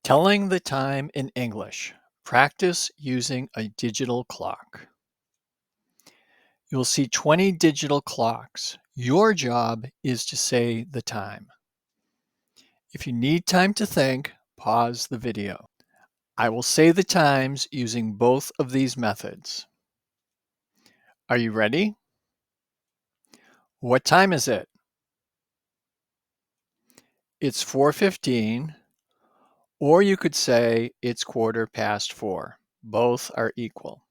Telling the time in English. Practice using a digital clock. You'll see 20 digital clocks. Your job is to say the time. If you need time to think, pause the video. I will say the times using both of these methods. Are you ready? What time is it? It's 4:15, or you could say it's 4:15. Both are equal.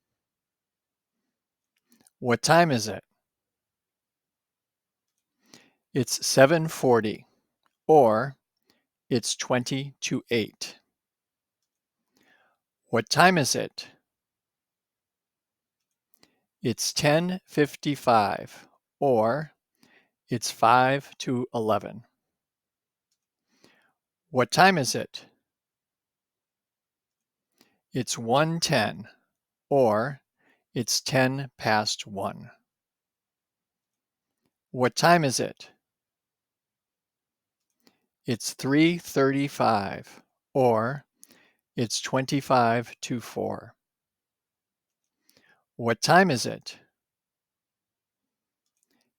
What time is it? It's 7:40, or it's 20 to 8. What time is it? It's 10:55, or it's 5 to 11. What time is it? It's 1:10, or it's 10 past 1. What time is it? It's 3:35, or it's 25 to 4. What time is it?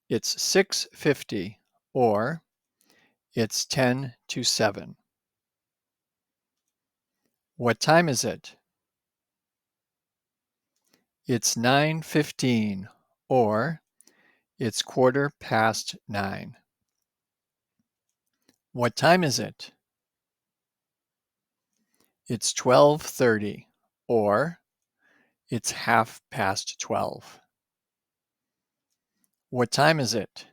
It's 6:50, or it's 10 to 7. What time is it? It's 9:15, or it's 9:15. What time is it? It's 12:30, or it's 12:30. What time is it?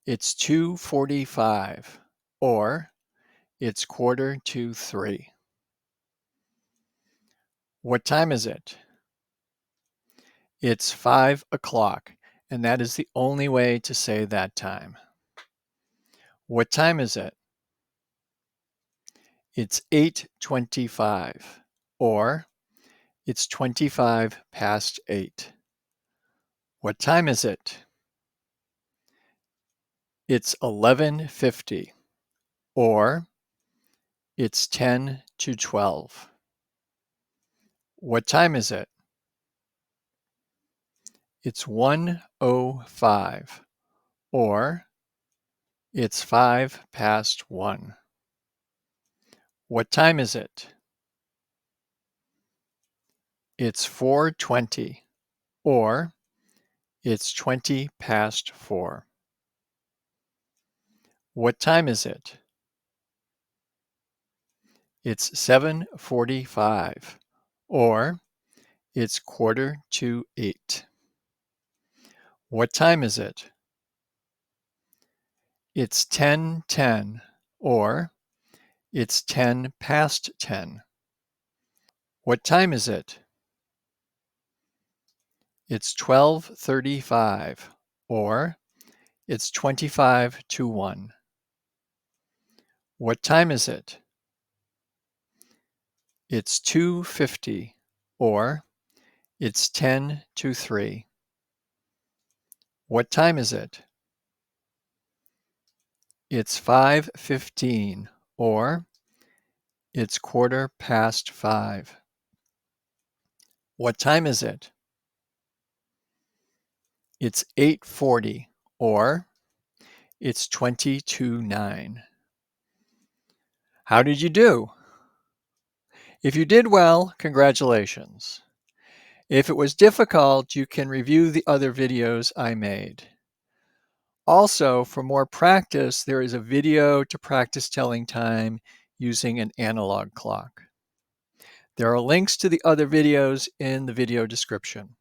It's 2:45, or it's 2:45. What time is it? It's 5 o'clock, and that is the only way to say that time. What time is it? It's 8:25, or it's 25 past 8. What time is it? It's 11:50, or it's 10 to 12. What time is it? It's 1:05, or it's 5 past 1. What time is it? It's 4:20, or it's 20 past 4. What time is it? It's 7:45, or it's 7:45. What time is it? It's 10:10, or it's 10 past 10. What time is it? It's 12:35, or it's 25 to 1. What time is it? It's 2:50, or it's 10 to 3. What time is it? It's 5:15, or it's 5:15. What time is it? It's 8:40, or it's 20 to 9. How did you do? If you did well, congratulations. If it was difficult, you can review the other videos I made. Also, for more practice, there is a video to practice telling time using an analog clock. There are links to the other videos in the video description.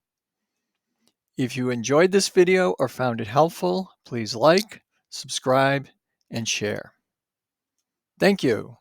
If you enjoyed this video or found it helpful, please like, subscribe, and share. Thank you.